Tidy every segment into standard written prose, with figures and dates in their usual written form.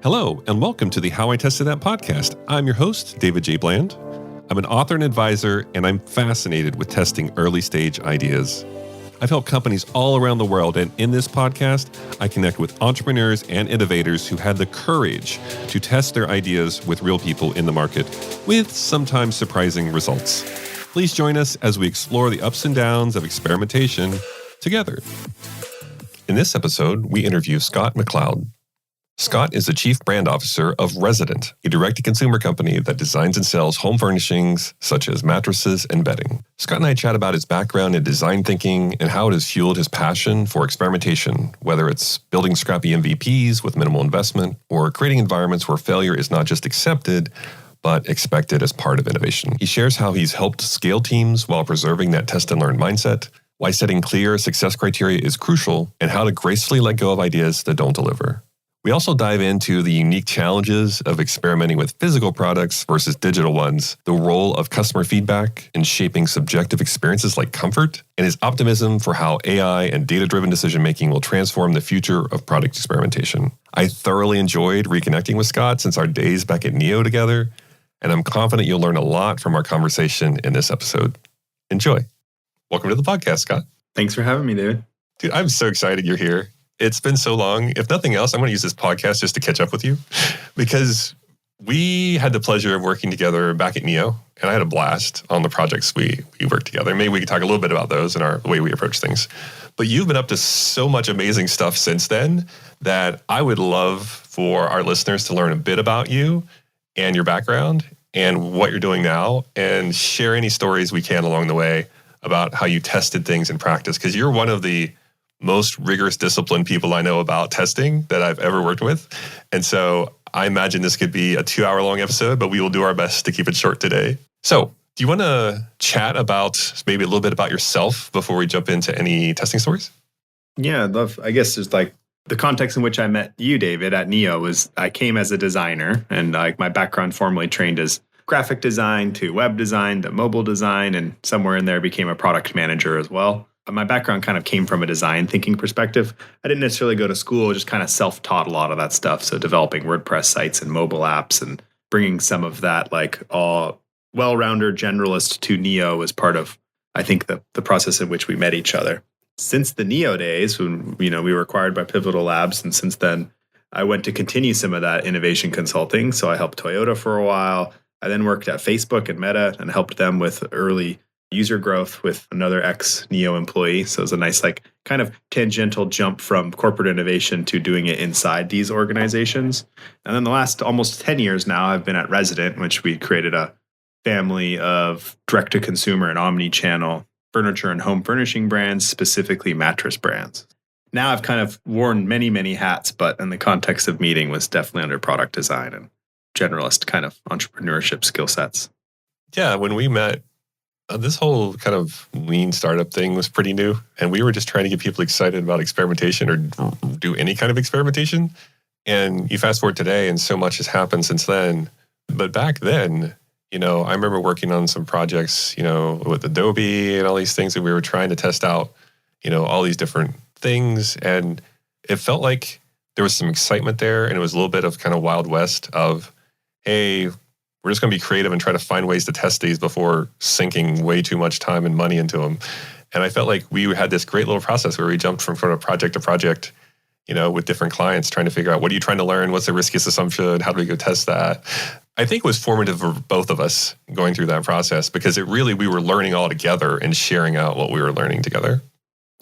Hello, and welcome to the How I Tested That podcast. I'm your host, David J. Bland. I'm an author and advisor, and I'm fascinated with testing early stage ideas. I've helped companies all around the world, and in this podcast, I connect with entrepreneurs and innovators who had the courage to test their ideas with real people in the market, with sometimes surprising results. Please join us as we explore the ups and downs of experimentation together. In this episode, we interview Scott McLeod. Scott is the Chief Brand Officer of Resident, a direct-to-consumer company that designs and sells home furnishings such as mattresses and bedding. Scott and I chat about his background in design thinking and how it has fueled his passion for experimentation, whether it's building scrappy MVPs with minimal investment or creating environments where failure is not just accepted, but expected as part of innovation. He shares how he's helped scale teams while preserving that test and learn mindset, why setting clear success criteria is crucial, and how to gracefully let go of ideas that don't deliver. We also dive into the unique challenges of experimenting with physical products versus digital ones, the role of customer feedback in shaping subjective experiences like comfort, and his optimism for how AI and data-driven decision-making will transform the future of product experimentation. I thoroughly enjoyed reconnecting with Scott since our days back at Neo together, and I'm confident you'll learn a lot from our conversation in this episode. Enjoy. Welcome to the podcast, Scott. Thanks for having me, David. Dude, I'm so excited you're here. It's been so long. If nothing else, I'm going to use this podcast just to catch up with you because we had the pleasure of working together back at Neo, and I had a blast on the projects we worked together. Maybe we could talk a little bit about those and the way we approach things. But you've been up to so much amazing stuff since then that I would love for our listeners to learn a bit about you and your background and what you're doing now and share any stories we can along the way about how you tested things in practice, because you're one of the most rigorous, disciplined people I know about testing that I've ever worked with. And so I imagine this could be a 2-hour-long episode, but we will do our best to keep it short today. So do you want to chat about maybe a little bit about yourself before we jump into any testing stories? Yeah, I'd love, I guess just like the context in which I met you, David, at Neo was I came as a designer, and like my background formally trained as graphic design to web design to mobile design, and somewhere in there became a product manager as well. My background kind of came from a design thinking perspective. I didn't necessarily go to school, just kind of self-taught a lot of that stuff. So developing WordPress sites and mobile apps and bringing some of that like all well-rounded generalist to Neo was part of, I think, the process in which we met each other. Since the Neo days, when we were acquired by Pivotal Labs, and since then, I went to continue some of that innovation consulting. So I helped Toyota for a while. I then worked at Facebook and Meta and helped them with early user growth with another ex-Neo employee. So it was a nice, like, kind of tangential jump from corporate innovation to doing it inside these organizations. And then the last almost 10 years now, I've been at Resident, which we created a family of direct-to-consumer and omni-channel furniture and home furnishing brands, specifically mattress brands. Now I've kind of worn many, many hats, but in the context of meeting was definitely under product design and generalist kind of entrepreneurship skill sets. Yeah, when we met, this whole kind of lean startup thing was pretty new, and we were just trying to get people excited about experimentation or do any kind of experimentation. And you fast forward today, and so much has happened since then. But back then, I remember working on some projects, with Adobe and all these things that we were trying to test out, all these different things. And it felt like there was some excitement there, and it was a little bit of kind of Wild West of, hey, we're just going to be creative and try to find ways to test these before sinking way too much time and money into them. And I felt like we had this great little process where we jumped from project to project, with different clients, trying to figure out what are you trying to learn? What's the riskiest assumption? How do we go test that? I think it was formative for both of us going through that process because we were learning all together and sharing out what we were learning together.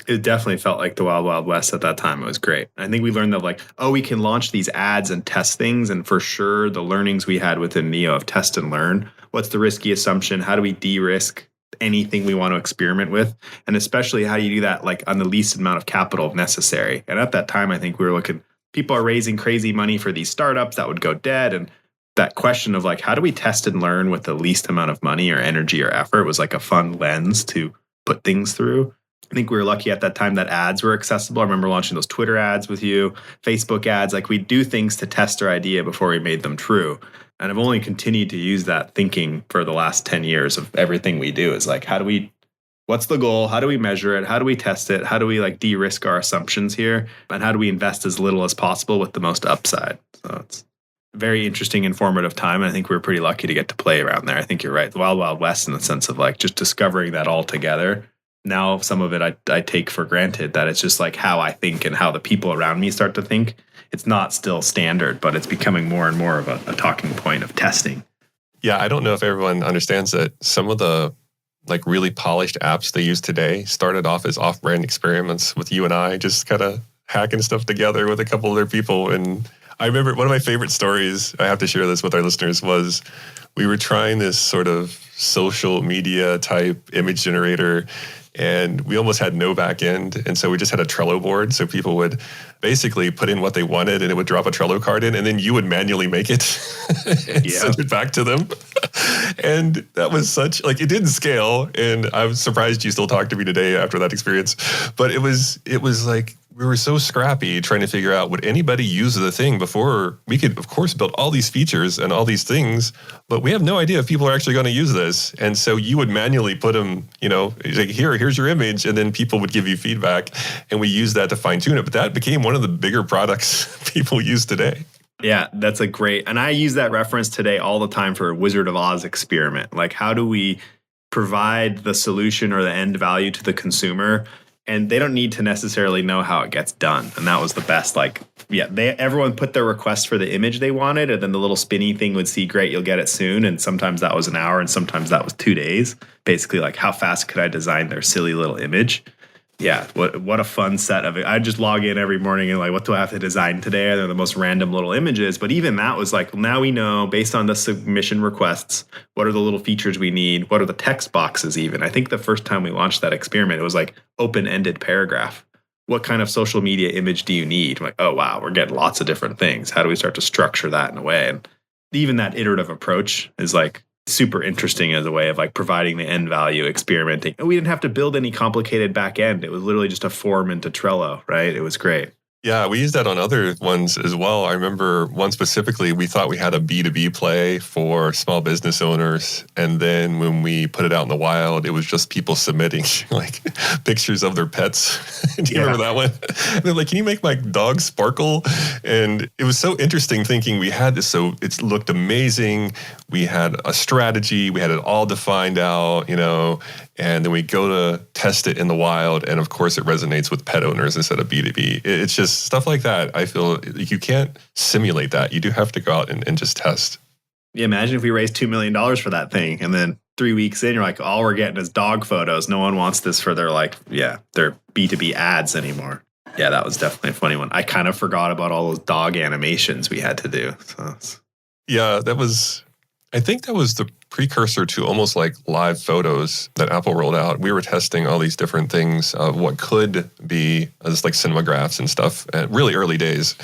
It definitely felt like the Wild Wild West at that time. It was great. I think we learned that we can launch these ads and test things. And for sure, the learnings we had within Neo of test and learn. What's the risky assumption? How do we de-risk anything we want to experiment with? And especially how do you do that on the least amount of capital necessary? And at that time, I think we were looking, people are raising crazy money for these startups that would go dead. And that question of how do we test and learn with the least amount of money or energy or effort was a fun lens to put things through. I think we were lucky at that time that ads were accessible. I remember launching those Twitter ads with you, Facebook ads. We do things to test our idea before we made them true. And I've only continued to use that thinking for the last 10 years of everything we do is how do we what's the goal? How do we measure it? How do we test it? How do we like de-risk our assumptions here? And how do we invest as little as possible with the most upside? So it's a very interesting, informative time. And I think we were pretty lucky to get to play around there. I think you're right. The Wild Wild West in the sense of like just discovering that all together. Now some of it I take for granted that it's just like how I think and how the people around me start to think. It's not still standard, but it's becoming more and more of a talking point of testing. Yeah, I don't know if everyone understands that some of the like really polished apps they use today started off as off-brand experiments with you and I just kind of hacking stuff together with a couple other people. And I remember one of my favorite stories, I have to share this with our listeners, was we were trying this sort of social media type image generator, and we almost had no back end. And so we just had a Trello board. So people would basically put in what they wanted and it would drop a Trello card in, and then you would manually make it and send it back to them. And that was such, like, it didn't scale. And I'm surprised you still talk to me today after that experience. But it was like, we were so scrappy trying to figure out, would anybody use the thing before we could, of course, build all these features and all these things, but we have no idea if people are actually going to use this. And so you would manually put them, like, here's your image, and then people would give you feedback, and we use that to fine tune it. But that became one of the bigger products people use today. Yeah, that's a great, and I use that reference today all the time for a Wizard of Oz experiment. Like, how do we provide the solution or the end value to the consumer? And they don't need to necessarily know how it gets done. And that was the best. Like, yeah, everyone put their request for the image they wanted, and then the little spinny thing would see, great, you'll get it soon. And sometimes that was an hour, and sometimes that was 2 days. Basically, like, how fast could I design their silly little image? Yeah, what a fun set of it. I just log in every morning and like, what do I have to design today? They're the most random little images. But even that was like, now we know based on the submission requests, what are the little features we need? What are the text boxes even? I think the first time we launched that experiment, it was like open-ended paragraph. What kind of social media image do you need? I'm like, oh, wow, we're getting lots of different things. How do we start to structure that in a way? And even that iterative approach is like super interesting as a way of like providing the end value, experimenting. And we didn't have to build any complicated back end. It was literally just a form into Trello, right? It was great. Yeah, we used that on other ones as well. I remember one specifically, we thought we had a B2B play for small business owners. And then when we put it out in the wild, it was just people submitting like pictures of their pets. Do you remember that one? And they're like, can you make my dog sparkle? And it was so interesting thinking we had this. So it looked amazing. We had a strategy. We had it all defined out, and then we go to test it in the wild. And of course, it resonates with pet owners instead of B2B. It's just stuff like that. I feel like you can't simulate that. You do have to go out and just test. Yeah, imagine if we raised $2 million for that thing. And then 3 weeks in, you're like, all we're getting is dog photos. No one wants this for their their B2B ads anymore. Yeah, that was definitely a funny one. I kind of forgot about all those dog animations we had to do. So. Yeah, I think that was the precursor to almost like live photos that Apple rolled out. We were testing all these different things of what could be just like cinemagraphs and stuff at really early days.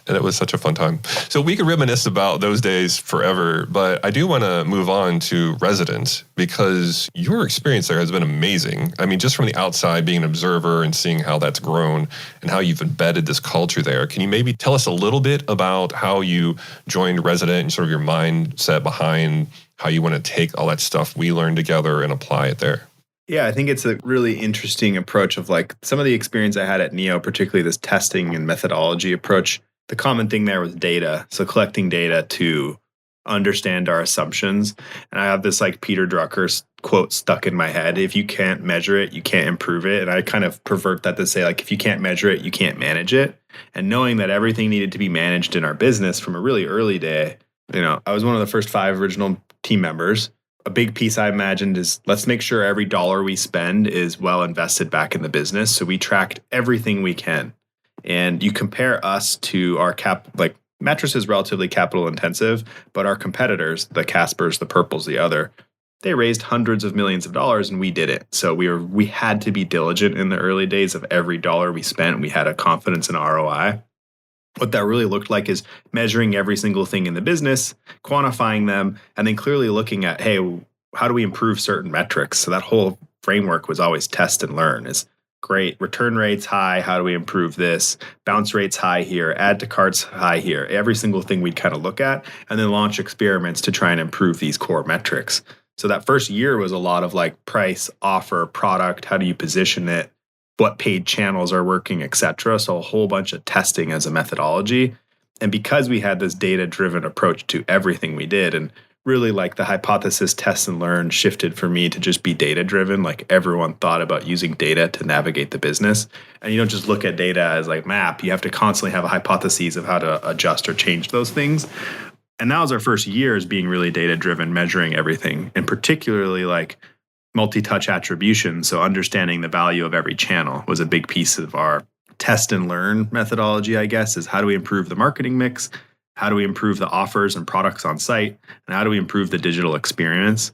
And it was such a fun time. So we could reminisce about those days forever, but I do want to move on to Resident because your experience there has been amazing. I mean, just from the outside, being an observer and seeing how that's grown and how you've embedded this culture there. Can you maybe tell us a little bit about how you joined Resident and sort of your mindset behind how you want to take all that stuff we learned together and apply it there? Yeah, I think it's a really interesting approach of like some of the experience I had at Neo, particularly this testing and methodology approach. The common thing there was data. So collecting data to understand our assumptions. And I have this like Peter Drucker's quote stuck in my head. If you can't measure it, you can't improve it. And I kind of pervert that to say like, if you can't measure it, you can't manage it. And knowing that everything needed to be managed in our business from a really early day, I was one of the first 5 original team members. A big piece I imagined is let's make sure every dollar we spend is well invested back in the business. So we tracked everything we can. And you compare us to our Mattress is relatively capital intensive, but our competitors, the Caspers, the Purples, the other, they raised hundreds of millions of dollars and we didn't. So we had to be diligent in the early days of every dollar we spent. We had a confidence in ROI. What that really looked like is measuring every single thing in the business, quantifying them, and then clearly looking at, hey, how do we improve certain metrics? So that whole framework was always test and learn. Is great. Return rates high. How do we improve this? Bounce rates high here. Add to carts high here. Every single thing we'd kind of look at and then launch experiments to try and improve these core metrics. So that first year was a lot of like price, offer, product, how do you position it, what paid channels are working, etc. So a whole bunch of testing as a methodology. And because we had this data-driven approach to everything we did, and really like the hypothesis, test, and learn shifted for me to just be data-driven. Like everyone thought about using data to navigate the business. And you don't just look at data as like map. You have to constantly have a hypothesis of how to adjust or change those things. And that was our first year as being really data-driven, measuring everything, and particularly like multi-touch attribution. So understanding the value of every channel was a big piece of our test and learn methodology, I guess, is how do we improve the marketing mix? How do we improve the offers and products on site? And how do we improve the digital experience?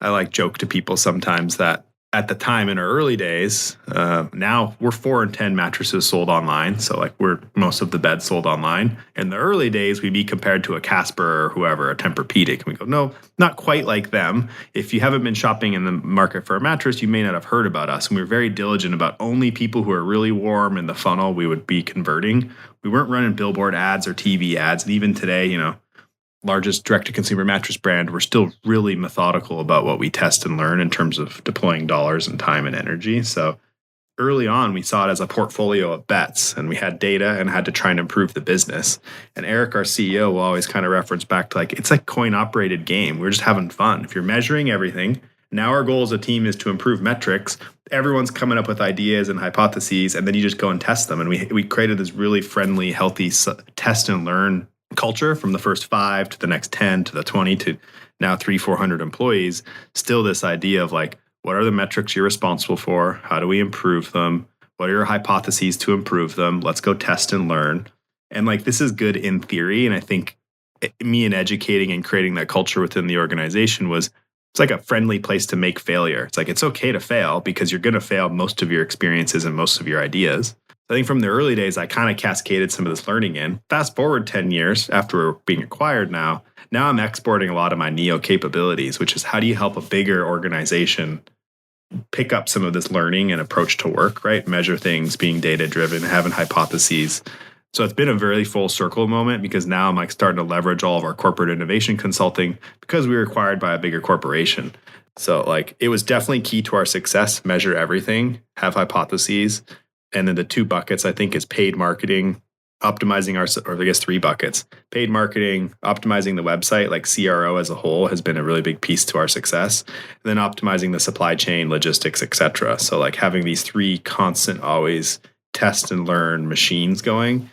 I like joke to people sometimes that at the time in our early days, now we're 4 in 10 mattresses sold online. So like we're most of the beds sold online. In the early days, we'd be compared to a Casper or whoever, a Tempur-Pedic. And we go, no, not quite like them. If you haven't been shopping in the market for a mattress, you may not have heard about us. And we were very diligent about only people who are really warm in the funnel we would be converting. We weren't running billboard ads or TV ads. And even today, largest direct-to-consumer mattress brand, we're still really methodical about what we test and learn in terms of deploying dollars and time and energy. So early on, we saw it as a portfolio of bets, and we had data and had to try and improve the business. And Eric, our CEO, will always kind of reference back to like, it's like coin-operated game. We're just having fun. If you're measuring everything, now our goal as a team is to improve metrics. Everyone's coming up with ideas and hypotheses, and then you just go and test them. And we created this really friendly, healthy test and learn culture from the first 5 to the next 10 to the 20 to now 300-400 employees. Still this idea of like, what are the metrics you're responsible for? How do we improve them? What are your hypotheses to improve them? Let's go test and learn. And like, this is good in theory. And I think me and educating and creating that culture within the organization it's like a friendly place to make failure. It's like, it's okay to fail because you're going to fail most of your experiences and most of your ideas. I think from the early days, I kind of cascaded some of this learning in. Fast forward 10 years after we're being acquired now I'm exporting a lot of my Neo capabilities, which is how do you help a bigger organization pick up some of this learning and approach to work, right? Measure things, being data-driven, having hypotheses. So it's been a very full circle moment because now I'm like starting to leverage all of our corporate innovation consulting because we were acquired by a bigger corporation. So like it was definitely key to our success, measure everything, have hypotheses. And then the 2 buckets, I think, is paid marketing, optimizing or I guess 3 buckets. Paid marketing, optimizing the website, like CRO as a whole has been a really big piece to our success. And then optimizing the supply chain, logistics, etc. So like having these 3 constant, always test and learn machines going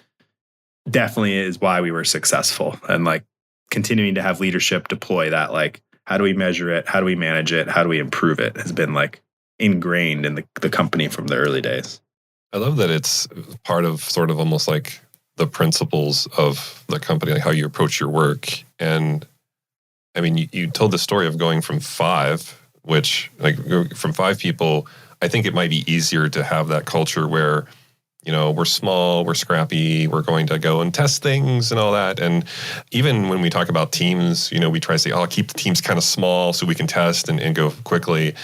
definitely is why we were successful. And like continuing to have leadership deploy that, like, how do we measure it? How do we manage it? How do we improve it? Has been like ingrained in the company from the early days. I love that it's part of sort of almost like the principles of the company, like how you approach your work. And I mean, you told the story of going from 5, which like from 5 people, I think it might be easier to have that culture where, we're small, we're scrappy, we're going to go and test things and all that. And even when we talk about teams, we try to say, keep the teams kind of small so we can test and go quickly.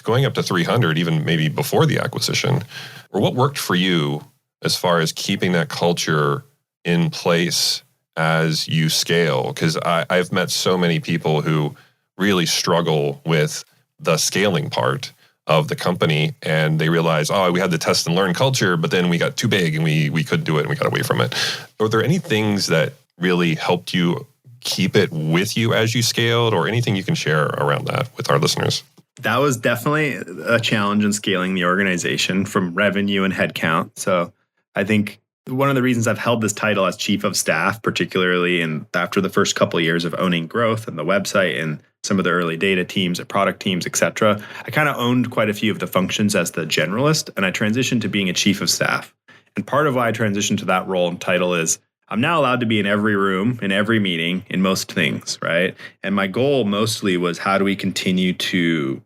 Going up to 300, even maybe before the acquisition, or what worked for you as far as keeping that culture in place as you scale? Because I've met so many people who really struggle with the scaling part of the company, and they realize, we had the test and learn culture, but then we got too big and we couldn't do it and we got away from it. Are there any things that really helped you keep it with you as you scaled, or anything you can share around that with our listeners? That was definitely a challenge in scaling the organization from revenue and headcount. So I think one of the reasons I've held this title as chief of staff, particularly after the first couple of years of owning growth and the website and some of the early data teams and product teams, et cetera, I kind of owned quite a few of the functions as the generalist, and I transitioned to being a chief of staff. And part of why I transitioned to that role and title is I'm now allowed to be in every room, in every meeting, in most things, right? And my goal mostly was how do we continue to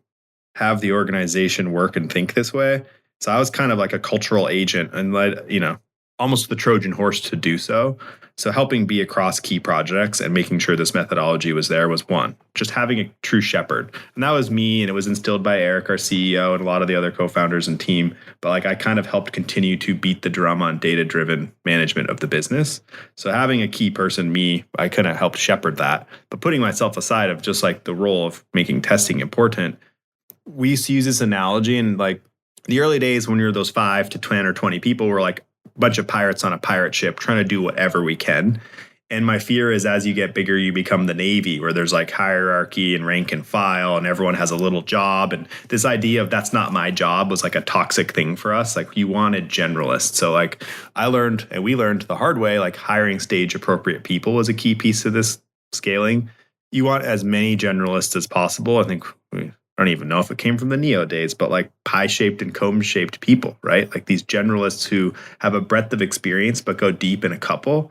have the organization work and think this way? So I was kind of like a cultural agent and almost the Trojan horse to do so. So helping be across key projects and making sure this methodology was there was one. Just having a true shepherd. And that was me, and it was instilled by Eric, our CEO, and a lot of the other co-founders and team. But like I kind of helped continue to beat the drum on data-driven management of the business. So having a key person, me, I kind of helped shepherd that. But putting myself aside of just like the role of making testing important, we used to use this analogy, and like the early days when we were those 5 to 10 or 20 people, were like a bunch of pirates on a pirate ship trying to do whatever we can. And my fear is as you get bigger, you become the Navy, where there's like hierarchy and rank and file, and everyone has a little job. And this idea of that's not my job was like a toxic thing for us. Like you wanted generalists. So like I learned, and we learned the hard way, like hiring stage appropriate people was a key piece of this scaling. You want as many generalists as possible. I think I don't even know if it came from the Neo days, but like pie-shaped and comb-shaped people, right? Like these generalists who have a breadth of experience but go deep in a couple.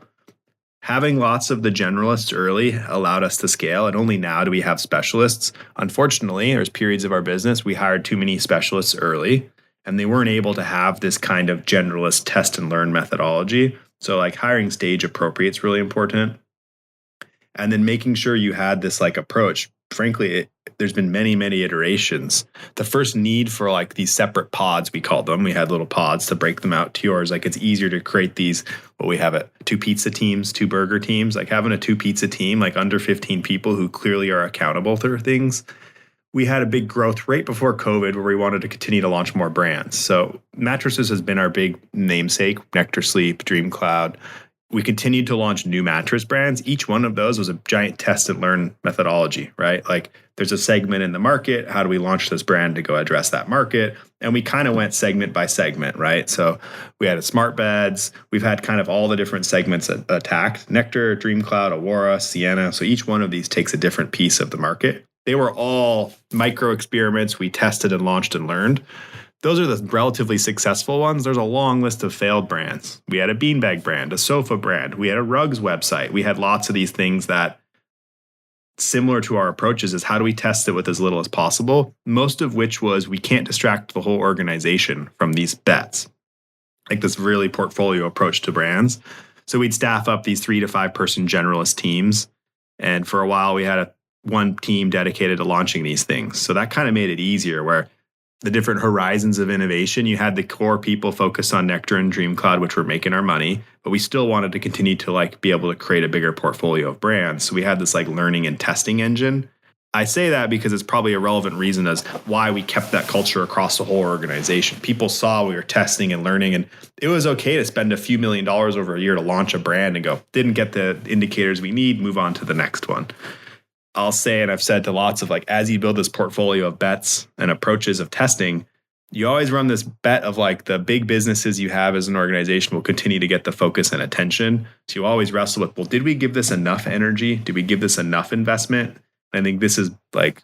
Having lots of the generalists early allowed us to scale, and only now do we have specialists. Unfortunately, there's periods of our business we hired too many specialists early, and they weren't able to have this kind of generalist test and learn methodology. So like hiring stage appropriate is really important. And then making sure you had this like approach. Frankly, there's been many, many iterations. The first need for like these separate pods, we called them. We had little pods to break them out to yours. Like it's easier to create these, what we have 2 pizza teams, 2 burger teams, like having a 2 pizza team, like under 15 people who clearly are accountable for things. We had a big growth rate before COVID where we wanted to continue to launch more brands. So Mattresses has been our big namesake, Nectar Sleep, Dream Cloud. We continued to launch new mattress brands. Each one of those was a giant test and learn methodology, right? Like there's a segment in the market. How do we launch this brand to go address that market? And we kind of went segment by segment, right? So we had smart beds. We've had kind of all the different segments attacked. Nectar, Dream Cloud, Aurora, Sienna. So each one of these takes a different piece of the market. They were all micro experiments we tested and launched and learned. Those are the relatively successful ones. There's a long list of failed brands. We had a beanbag brand, a sofa brand. We had a rugs website. We had lots of these things that, similar to our approaches, is how do we test it with as little as possible? Most of which was we can't distract the whole organization from these bets. Like this really portfolio approach to brands. So we'd staff up these 3 to 5 person generalist teams. And for a while, we had one team dedicated to launching these things. So that kind of made it easier, where the different horizons of innovation, you had the core people focus on Nectar and Dream Cloud, which were making our money, but we still wanted to continue to like be able to create a bigger portfolio of brands. So we had this like learning and testing engine. I say that because it's probably a relevant reason as why we kept that culture across the whole organization. People saw we were testing and learning, and it was okay to spend a few $1 million over a year to launch a brand and go, didn't get the indicators we need, move on to the next one. I'll say, and I've said to lots of like, as you build this portfolio of bets and approaches of testing, you always run this bet of like the big businesses you have as an organization will continue to get the focus and attention. So you always wrestle with, well, did we give this enough energy? Did we give this enough investment? I think this is like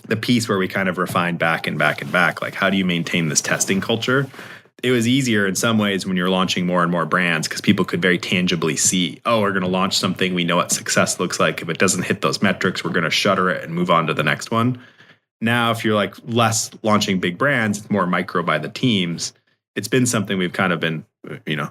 the piece where we kind of refine back and back and back. Like, how do you maintain this testing culture? It was easier in some ways when you're launching more and more brands because people could very tangibly see, oh, we're going to launch something. We know what success looks like. If it doesn't hit those metrics, we're going to shutter it and move on to the next one. Now, if you're like less launching big brands, it's more micro by the teams. It's been something we've kind of been,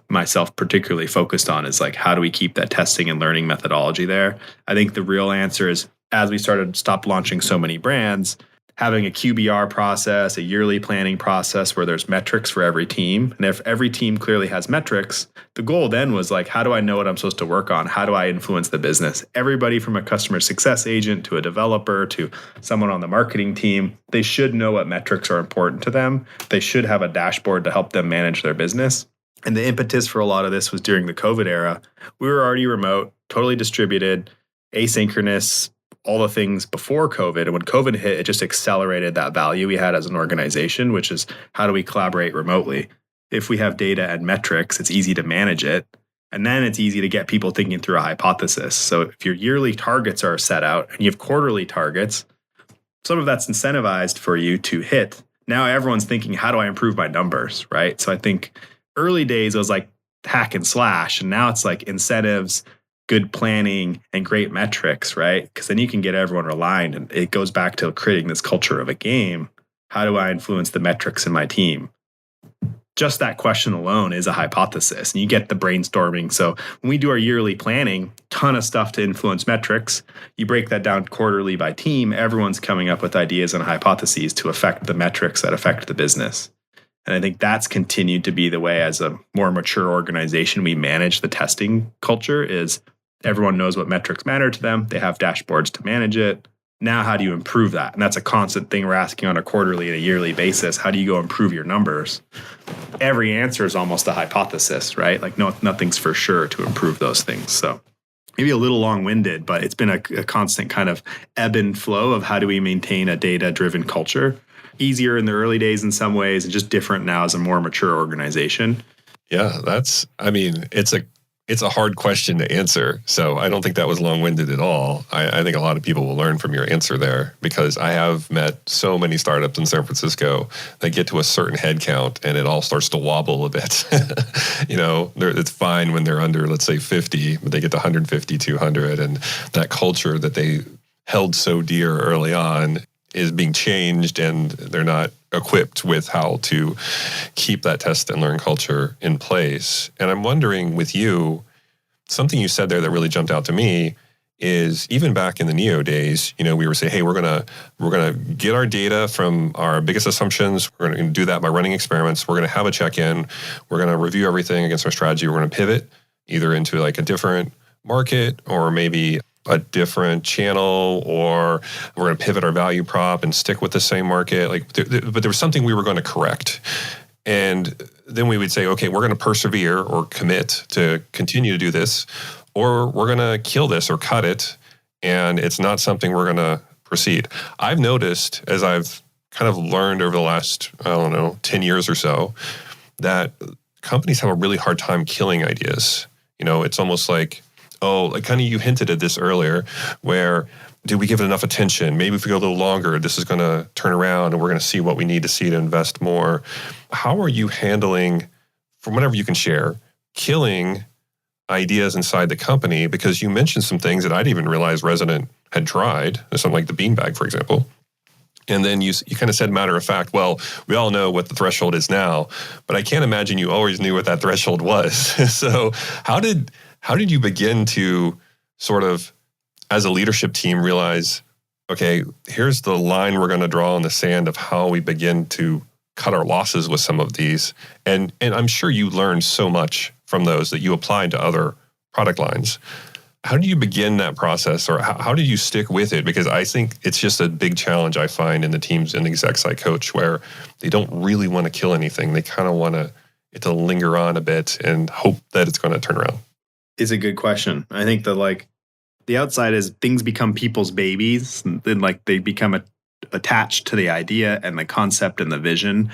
myself particularly focused on is like, how do we keep that testing and learning methodology there? I think the real answer is as we stop launching so many brands, having a QBR process, a yearly planning process where there's metrics for every team. And if every team clearly has metrics, the goal then was like, how do I know what I'm supposed to work on? How do I influence the business? Everybody from a customer success agent to a developer to someone on the marketing team, they should know what metrics are important to them. They should have a dashboard to help them manage their business. And the impetus for a lot of this was during the COVID era. We were already remote, totally distributed, asynchronous, all the things before COVID. And when COVID hit, it just accelerated that value we had as an organization, which is how do we collaborate remotely? If we have data and metrics, it's easy to manage it. And then it's easy to get people thinking through a hypothesis. So if your yearly targets are set out and you have quarterly targets, some of that's incentivized for you to hit. Now everyone's thinking, how do I improve my numbers, right? So I think early days it was like hack and slash. And now it's like incentives, good planning, and great metrics, right? Because then you can get everyone aligned. And it goes back to creating this culture of a game. How do I influence the metrics in my team? just that question alone is a hypothesis, and you get the brainstorming. So when we do our yearly planning, ton of stuff to influence metrics. You break that down quarterly by team, everyone's coming up with ideas and hypotheses to affect the metrics that affect the business. And I think that's continued to be the way, as a more mature organization, we manage the testing culture. Is everyone knows what metrics matter to them. They have dashboards to manage it. Now, how do you improve that? And that's a constant thing we're asking on a quarterly and a yearly basis. How do you go improve your numbers? Every answer is almost a hypothesis, right? Like nothing's for sure to improve those things. So maybe a little long-winded, but it's been a constant kind of ebb and flow of how do we maintain a data-driven culture. Easier in the early days in some ways, and just different now as a more mature organization. Yeah, it's a hard question to answer. So I don't think that was long-winded at all. I think a lot of people will learn from your answer there, because I have met so many startups in San Francisco that get to a certain head count and it all starts to wobble a bit. It's fine when they're under, let's say 50, but they get to 150, 200, and that culture that they held so dear early on is being changed, and they're not equipped with how to keep that test and learn culture in place. And I'm wondering with you, something you said there that really jumped out to me is, even back in the Neo days, we were saying, hey, we're gonna get our data from our biggest assumptions. We're gonna do that by running experiments. We're gonna have a check-in. We're gonna review everything against our strategy. We're gonna pivot either into like a different market or maybe a different channel, or we're going to pivot our value prop and stick with the same market. But there was something we were going to correct. And then we would say, okay, we're going to persevere or commit to continue to do this, or we're going to kill this or cut it. And it's not something we're going to proceed. I've noticed, as I've kind of learned over the last, 10 years or so, that companies have a really hard time killing ideas. It's almost like, kind of you hinted at this earlier, where do we give it enough attention? Maybe if we go a little longer, this is going to turn around and we're going to see what we need to see to invest more. How are you handling, from whatever you can share, killing ideas inside the company? Because you mentioned some things that I didn't even realize Resident had tried, something like the beanbag, for example. And then you kind of said, matter of fact, well, we all know what the threshold is now, but I can't imagine you always knew what that threshold was. So how did you begin to sort of, as a leadership team, realize, okay, here's the line we're going to draw in the sand of how we begin to cut our losses with some of these? And I'm sure you learned so much from those that you applied to other product lines. How do you begin that process, or how did you stick with it? Because I think it's just a big challenge I find in the teams and execs I coach, where they don't really want to kill anything. They kind of want it to linger on a bit and hope that it's going to turn around. Is a good question. I think that the outside is things become people's babies, and then they become attached to the idea and the concept and the vision.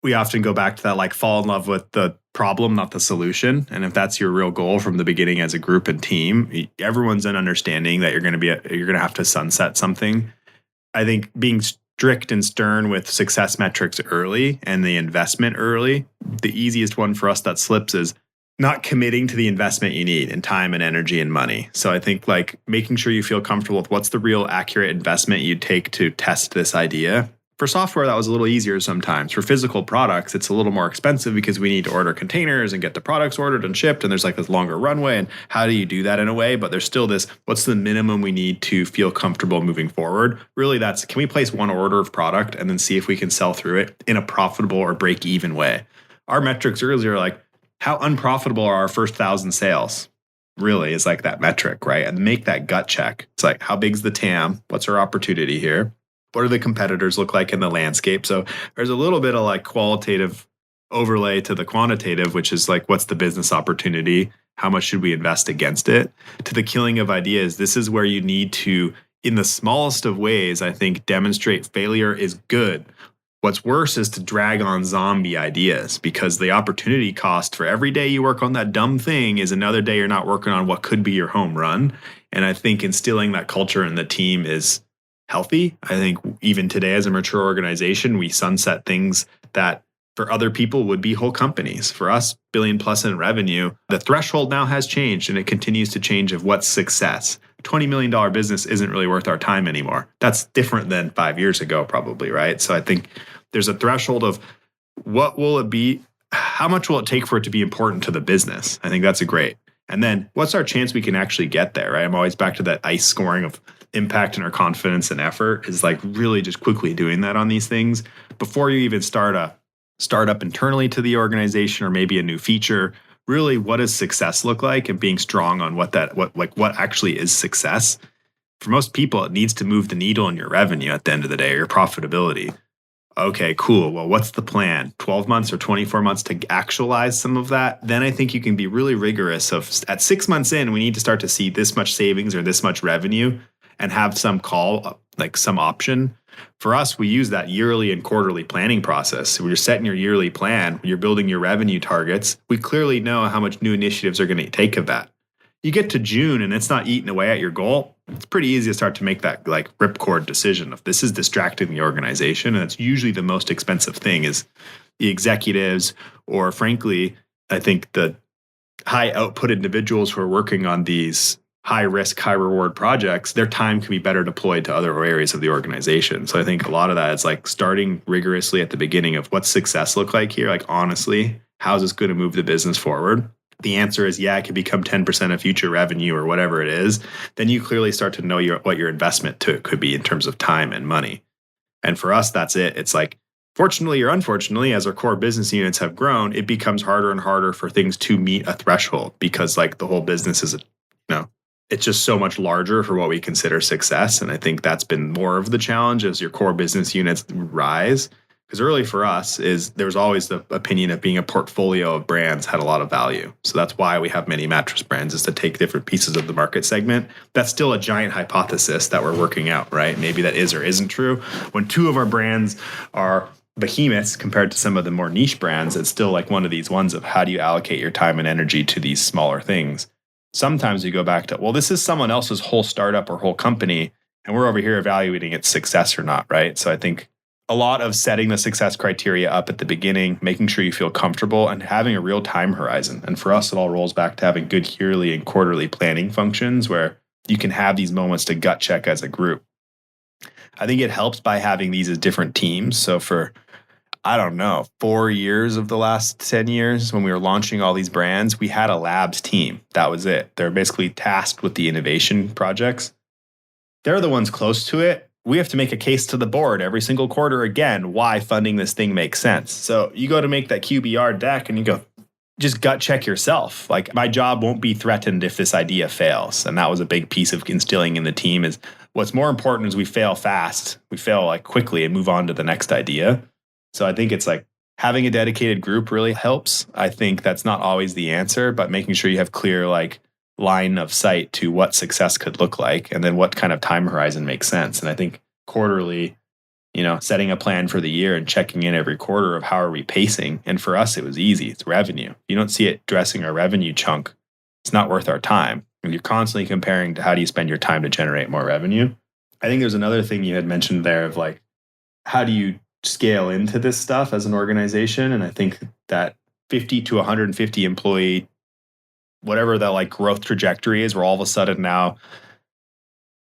We often go back to that, fall in love with the problem, not the solution. And if that's your real goal from the beginning as a group and team, everyone's in understanding that you're going to have to sunset something. I think being strict and stern with success metrics early and the investment early, the easiest one for us that slips is not committing to the investment you need in time and energy and money. So I think making sure you feel comfortable with what's the real accurate investment you take to test this idea. For software, that was a little easier sometimes. For physical products, it's a little more expensive because we need to order containers and get the products ordered and shipped. And there's this longer runway. And how do you do that in a way? But there's still this, what's the minimum we need to feel comfortable moving forward? Really, that's, can we place one order of product and then see if we can sell through it in a profitable or break even way? Our metrics earlier are how unprofitable are our first 1,000 sales? Really is that metric, right? And make that gut check. It's how big's the TAM? What's our opportunity here? What do the competitors look like in the landscape? So there's a little bit of qualitative overlay to the quantitative, which is what's the business opportunity? How much should we invest against it? To the killing of ideas, this is where you need to, in the smallest of ways, I think, demonstrate failure is good. What's worse is to drag on zombie ideas, because the opportunity cost for every day you work on that dumb thing is another day you're not working on what could be your home run. And I think instilling that culture in the team is healthy. I think even today as a mature organization, we sunset things that for other people would be whole companies. For us, $1 billion plus in revenue, the threshold now has changed, and it continues to change of what's success. $20 million business isn't really worth our time anymore. That's different than 5 years ago, probably, right? So I think there's a threshold of what will it be how much will it take for it to be important to the business? I think that's a great. And then what's our chance we can actually get there, right? I'm always back to that ICE scoring of impact and our confidence and effort is like really just quickly doing that on these things before you even start a startup internally to the organization or maybe a new feature. Really, what does success look like, and being strong on what actually is success. For most people, it needs to move the needle in your revenue at the end of the day, or your profitability. Okay, cool. Well, what's the plan? 12 months or 24 months to actualize some of that? Then I think you can be really rigorous of at 6 months in, we need to start to see this much savings or this much revenue and have some call, like some option. For us, we use that yearly and quarterly planning process. So when you're setting your yearly plan, when you're building your revenue targets, we clearly know how much new initiatives are going to take of that. You get to June and it's not eating away at your goal, it's pretty easy to start to make that like ripcord decision of this is distracting the organization. And it's usually the most expensive thing is the executives, or frankly, I think the high output individuals who are working on these high risk, high reward projects, their time can be better deployed to other areas of the organization. So I think a lot of that is like starting rigorously at the beginning of what's success look like here? Like honestly, how's this going to move the business forward? The answer is, yeah, it could become 10% of future revenue or whatever it is. Then you clearly start to know what your investment to it could be in terms of time and money. And for us, that's it. It's like, fortunately or unfortunately, as our core business units have grown, it becomes harder and harder for things to meet a threshold because like the whole business is, it's just so much larger for what we consider success. And I think that's been more of the challenge as your core business units rise. Because early for us is there was always the opinion of being a portfolio of brands had a lot of value. So that's why we have many mattress brands, is to take different pieces of the market segment. That's still a giant hypothesis that we're working out, right? Maybe that is or isn't true. When two of our brands are behemoths compared to some of the more niche brands, it's still like one of these ones of how do you allocate your time and energy to these smaller things? Sometimes you go back to, well, this is someone else's whole startup or whole company, and we're over here evaluating its success or not, right? So I think a lot of setting the success criteria up at the beginning, making sure you feel comfortable, and having a real time horizon. And for us, it all rolls back to having good yearly and quarterly planning functions where you can have these moments to gut check as a group. I think it helps by having these as different teams. So for, 4 years of the last 10 years, when we were launching all these brands, we had a labs team. That was it. They're basically tasked with the innovation projects. They're the ones close to it. We have to make a case to the board every single quarter again why funding this thing makes sense. So you go to make that QBR deck and you go, just gut check yourself. Like, my job won't be threatened if this idea fails. And that was a big piece of instilling in the team is what's more important is we fail fast. We fail like quickly and move on to the next idea. So I think it's like having a dedicated group really helps. I think that's not always the answer, but making sure you have clear like line of sight to what success could look like and then what kind of time horizon makes sense. And I think quarterly, setting a plan for the year and checking in every quarter of how are we pacing. And for us, it was easy. It's revenue. You don't see it addressing our revenue chunk. It's not worth our time. And you're constantly comparing to how do you spend your time to generate more revenue. I think there's another thing you had mentioned there of like, how do you scale into this stuff as an organization? And I think that 50 to 150 employee, whatever that like growth trajectory is, where all of a sudden now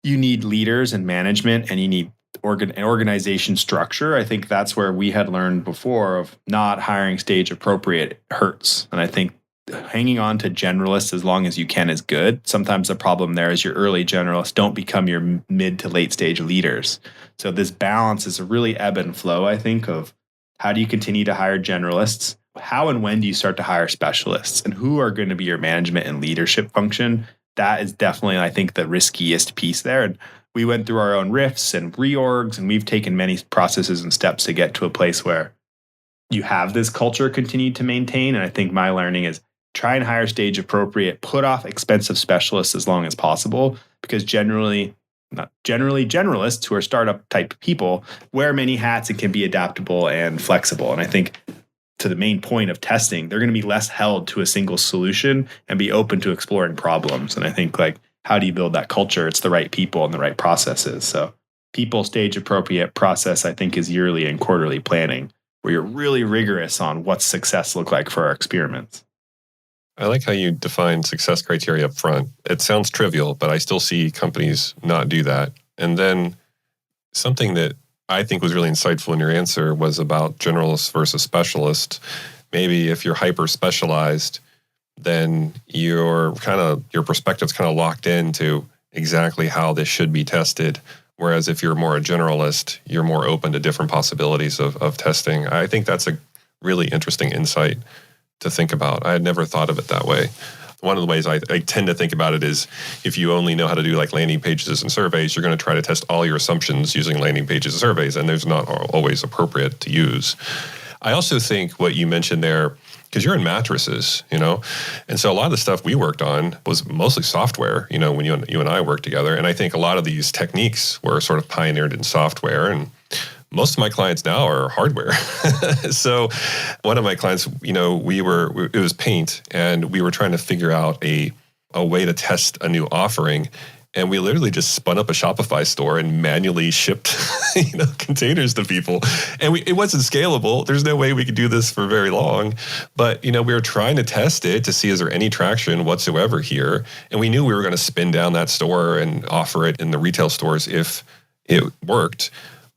you need leaders and management and you need organization structure. I think that's where we had learned before of not hiring stage appropriate hurts. And I think hanging on to generalists as long as you can is good. Sometimes the problem there is your early generalists don't become your mid to late stage leaders. So this balance is a really ebb and flow, I think, of how do you continue to hire generalists? How and when do you start to hire specialists? And who are going to be your management and leadership function? That is definitely, I think, the riskiest piece there. And we went through our own rifts and reorgs, and we've taken many processes and steps to get to a place where you have this culture continued to maintain. And I think my learning is try and hire stage appropriate, put off expensive specialists as long as possible, because generally generalists who are startup type people wear many hats and can be adaptable and flexible. And I think to the main point of testing, they're going to be less held to a single solution and be open to exploring problems. And I think like, how do you build that culture? It's the right people and the right processes. So people stage appropriate process, I think, is yearly and quarterly planning, where you're really rigorous on what success look like for our experiments. I like how you define success criteria up front. It sounds trivial, but I still see companies not do that. And then something that I think was really insightful in your answer was about generalist versus specialist. maybe if you're hyper specialized, then your perspective's kind of locked into exactly how this should be tested. Whereas if you're more a generalist, you're more open to different possibilities of testing. I think that's a really interesting insight to think about. I had never thought of it that way. One of the ways I tend to think about it is if you only know how to do like landing pages and surveys, you're going to try to test all your assumptions using landing pages and surveys, and there's not always appropriate to use. I also think what you mentioned there, because you're in mattresses, and so a lot of the stuff we worked on was mostly software, when you and I worked together. And I think a lot of these techniques were sort of pioneered in software, and most of my clients now are hardware. So one of my clients, it was paint, and we were trying to figure out a way to test a new offering. And we literally just spun up a Shopify store and manually shipped, containers to people. And it wasn't scalable. There's no way we could do this for very long. But, we were trying to test it to see is there any traction whatsoever here. And we knew we were going to spin down that store and offer it in the retail stores if it worked.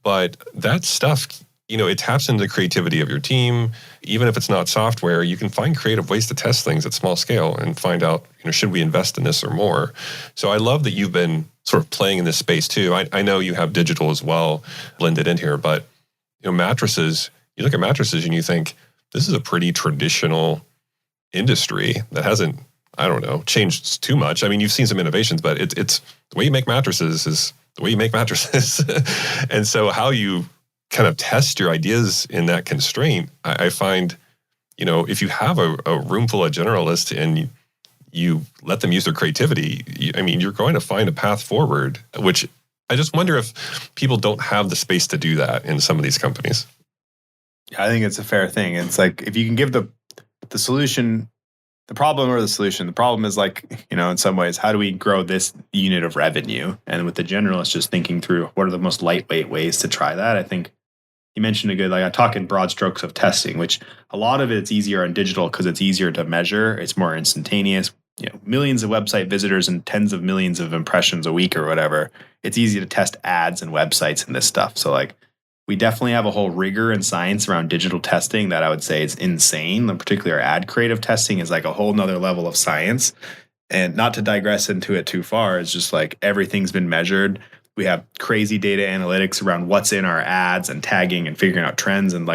But that stuff, it taps into the creativity of your team. Even if it's not software, you can find creative ways to test things at small scale and find out, should we invest in this or more? So I love that you've been sort of playing in this space too. I know you have digital as well blended in here, but mattresses, you look at mattresses and you think, this is a pretty traditional industry that hasn't, changed too much. I mean, you've seen some innovations, but it's the way you make mattresses is the way you make mattresses. And so how you kind of test your ideas in that constraint, I find, if you have a room full of generalists and you let them use their creativity, you're going to find a path forward, which I just wonder if people don't have the space to do that in some of these companies. I think it's a fair thing. It's like, if you can give the solution, the problem or the solution, the problem is like, in some ways, how do we grow this unit of revenue? And with the generalist, just thinking through what are the most lightweight ways to try that. I think you mentioned a good, I talk in broad strokes of testing, which a lot of it's easier on digital because it's easier to measure. It's more instantaneous. Millions of website visitors and tens of millions of impressions a week or whatever. It's easy to test ads and websites and this stuff. So we definitely have a whole rigor and science around digital testing that I would say is insane. In particular, ad creative testing is like a whole nother level of science. And not to digress into it too far, it's just like everything's been measured. We have crazy data analytics around what's in our ads and tagging and figuring out trends. And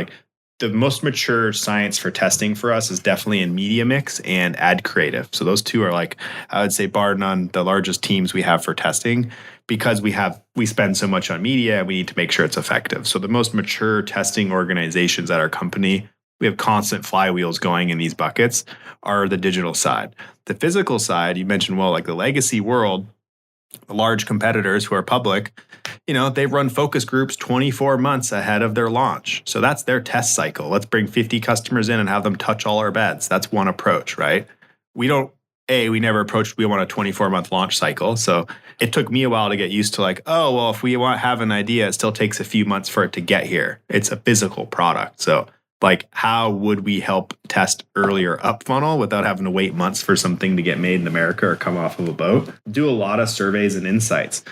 the most mature science for testing for us is definitely in media mix and ad creative. So those two are I would say, bar none, the largest teams we have for testing, because we spend so much on media and we need to make sure it's effective. So the most mature testing organizations at our company, we have constant flywheels going in these buckets, are the digital side. The physical side, you mentioned, the legacy world, the large competitors who are public, they run focus groups 24 months ahead of their launch. So that's their test cycle. Let's bring 50 customers in and have them touch all our beds. That's one approach, right? We want a 24-month launch cycle. So it took me a while to get used to if we have an idea, it still takes a few months for it to get here. It's a physical product. So how would we help test earlier up funnel without having to wait months for something to get made in America or come off of a boat? Do a lot of surveys and insights.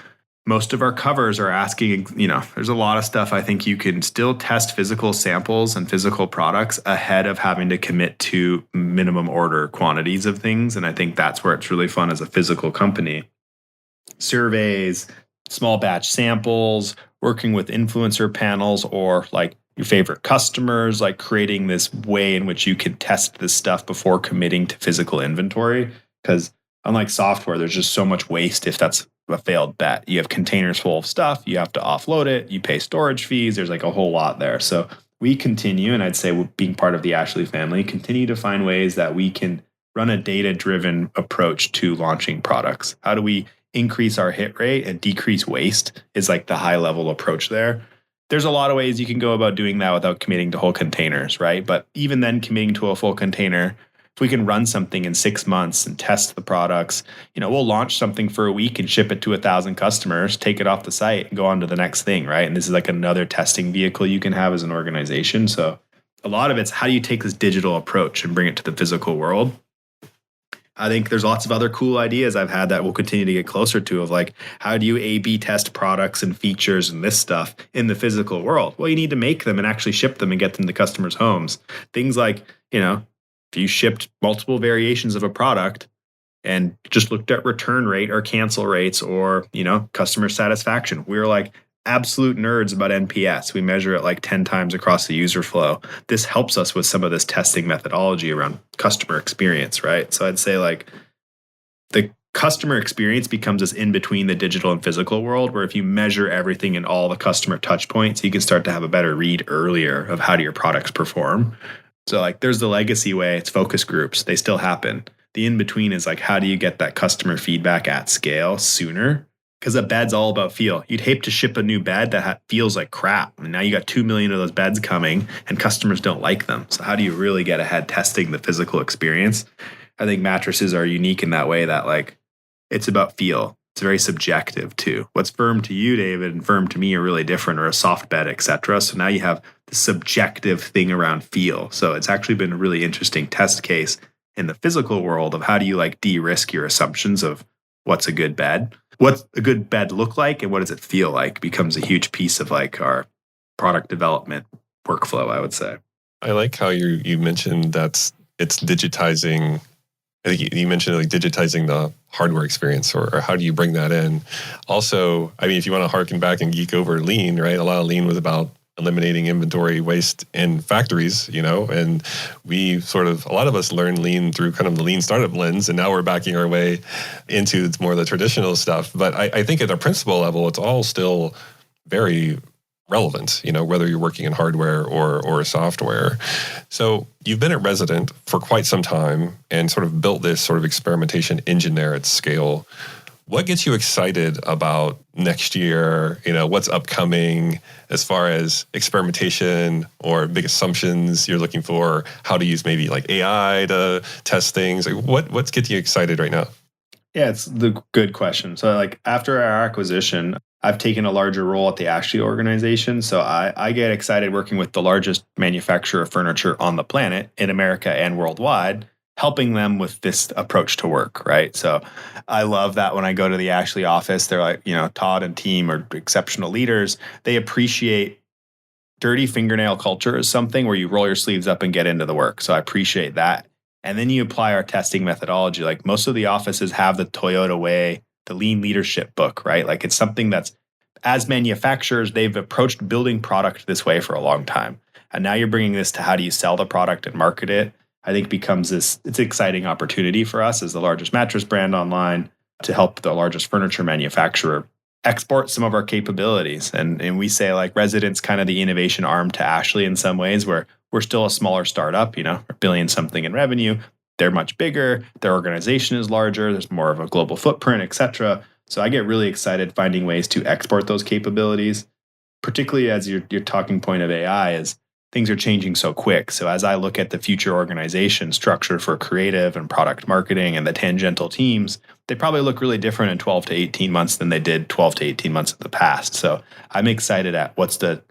Most of our covers are asking, there's a lot of stuff I think you can still test physical samples and physical products ahead of having to commit to minimum order quantities of things. And I think that's where it's really fun as a physical company. Surveys, small batch samples, working with influencer panels or your favorite customers, creating this way in which you can test this stuff before committing to physical inventory. Because unlike software, there's just so much waste if that's a failed bet. You have containers full of stuff, you have to offload it, you pay storage fees, there's a whole lot there. So we continue, and I'd say being part of the Ashley family, continue to find ways that we can run a data-driven approach to launching products. How do we increase our hit rate and decrease waste is the high-level approach there. There's a lot of ways you can go about doing that without committing to whole containers, right? But even then, committing to a full container, if we can run something in 6 months and test the products, we'll launch something for a week and ship it to 1,000 customers, take it off the site and go on to the next thing, right? And this is another testing vehicle you can have as an organization. So a lot of it's how do you take this digital approach and bring it to the physical world? I think there's lots of other cool ideas I've had that we'll continue to get closer to of like, how do you A/B test products and features and this stuff in the physical world? Well, you need to make them and actually ship them and get them to customers' homes. Things like, if you shipped multiple variations of a product and just looked at return rate or cancel rates or, customer satisfaction, we're like absolute nerds about NPS. We measure it like 10 times across the user flow. This helps us with some of this testing methodology around customer experience, right? So I'd say like the customer experience becomes this in between the digital and physical world, where if you measure everything in all the customer touch points, you can start to have a better read earlier of how do your products perform. So like there's the legacy way, it's focus groups. They still happen. The in between is like, how do you get that customer feedback at scale sooner? Because a bed's all about feel. You'd hate to ship a new bed that feels like crap. And now you got 2 million of those beds coming and customers don't like them. So how do you really get ahead testing the physical experience? I think mattresses are unique in that way that like it's about feel. It's very subjective too. What's firm to you, David, and firm to me are really different, or a soft bed, etc. So now you have the subjective thing around feel. So it's actually been a really interesting test case in the physical world of how do you like de-risk your assumptions of what's a good bed. What's a good bed look like and what does it feel like becomes a huge piece of like our product development workflow, I would say. I like how you mentioned that it's digitizing. I think you mentioned like digitizing the hardware experience, or how do you bring that in? Also, I mean, if you want to harken back and geek over lean, right? A lot of lean was about eliminating inventory waste in factories, and a lot of us learned lean through kind of the lean startup lens, and now we're backing our way into more of the traditional stuff. But I think at a principle level, it's all still very relevant, whether you're working in hardware or software. So you've been at Resident for quite some time and sort of built this sort of experimentation engine there at scale. What gets you excited about next year? What's upcoming as far as experimentation or big assumptions you're looking for? How to use maybe like AI to test things? Like what's getting you excited right now? Yeah, it's the good question. So like after our acquisition, I've taken a larger role at the Ashley organization. So I get excited working with the largest manufacturer of furniture on the planet in America and worldwide, helping them with this approach to work, right? So I love that when I go to the Ashley office, they're like, Todd and team are exceptional leaders. They appreciate dirty fingernail culture as something where you roll your sleeves up and get into the work. So I appreciate that. And then you apply our testing methodology. Like most of the offices have the Toyota way, the lean leadership book, right? Like it's something that's, as manufacturers, they've approached building product this way for a long time. And now you're bringing this to how do you sell the product and market it? I think becomes it's an exciting opportunity for us as the largest mattress brand online to help the largest furniture manufacturer export some of our capabilities. And we say like Resident's kind of the innovation arm to Ashley in some ways, where we're still a smaller startup, we're $1 billion something in revenue. They're much bigger. Their organization is larger. There's more of a global footprint, et cetera. So I get really excited finding ways to export those capabilities, particularly as your talking point of AI is things are changing so quick. So as I look at the future organization structure for creative and product marketing and the tangential teams, they probably look really different in 12 to 18 months than they did 12 to 18 months in the past. So I'm excited at what's the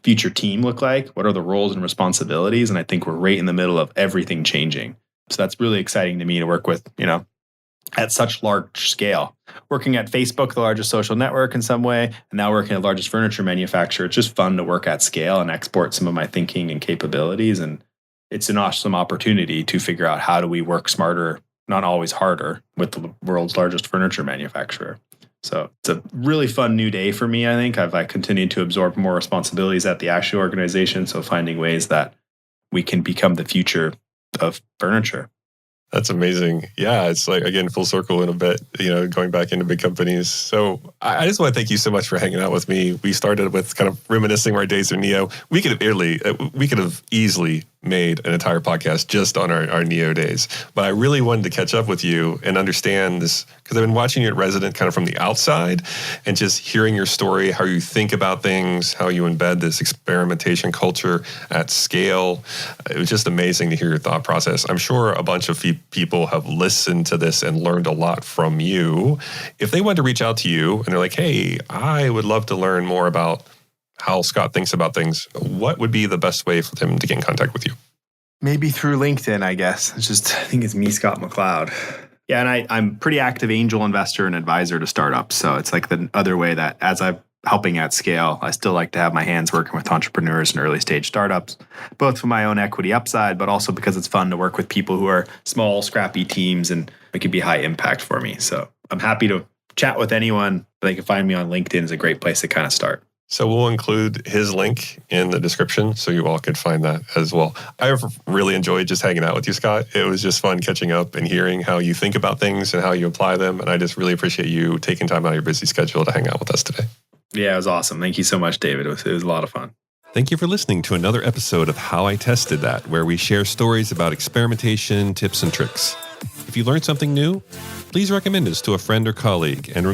future team look like? What are the roles and responsibilities? And I think we're right in the middle of everything changing. So that's really exciting to me to work with, at such large scale. Working at Facebook, the largest social network in some way, and now working at the largest furniture manufacturer, it's just fun to work at scale and export some of my thinking and capabilities. And it's an awesome opportunity to figure out how do we work smarter, not always harder, with the world's largest furniture manufacturer. So it's a really fun new day for me, I think. I've continued to absorb more responsibilities at the Ashley organization, so finding ways that we can become the future of furniture. That's amazing. Yeah, it's like, again, full circle in a bit, going back into big companies. So I just want to thank you so much for hanging out with me. We started with kind of reminiscing our days at Neo. We could have easily made an entire podcast just on our Neo days. But I really wanted to catch up with you and understand this, because I've been watching you at Resident kind of from the outside and just hearing your story, how you think about things, how you embed this experimentation culture at scale. It was just amazing to hear your thought process. I'm sure a bunch of people have listened to this and learned a lot from you. If they want to reach out to you and they're like, hey, I would love to learn more about how Scott thinks about things, what would be the best way for them to get in contact with you? Maybe through LinkedIn, I guess. I think it's me, Scott McLeod. Yeah, and I'm pretty active angel investor and advisor to startups. So it's like the other way that as I'm helping at scale, I still like to have my hands working with entrepreneurs and early stage startups, both for my own equity upside, but also because it's fun to work with people who are small, scrappy teams and it can be high impact for me. So I'm happy to chat with anyone. They can find me on LinkedIn is a great place to kind of start. So we'll include his link in the description so you all can find that as well. I've really enjoyed just hanging out with you, Scott. It was just fun catching up and hearing how you think about things and how you apply them. And I just really appreciate you taking time out of your busy schedule to hang out with us today. Yeah, it was awesome. Thank you so much, David. It was a lot of fun. Thank you for listening to another episode of How I Tested That, where we share stories about experimentation, tips, and tricks. If you learned something new, please recommend us to a friend or colleague. And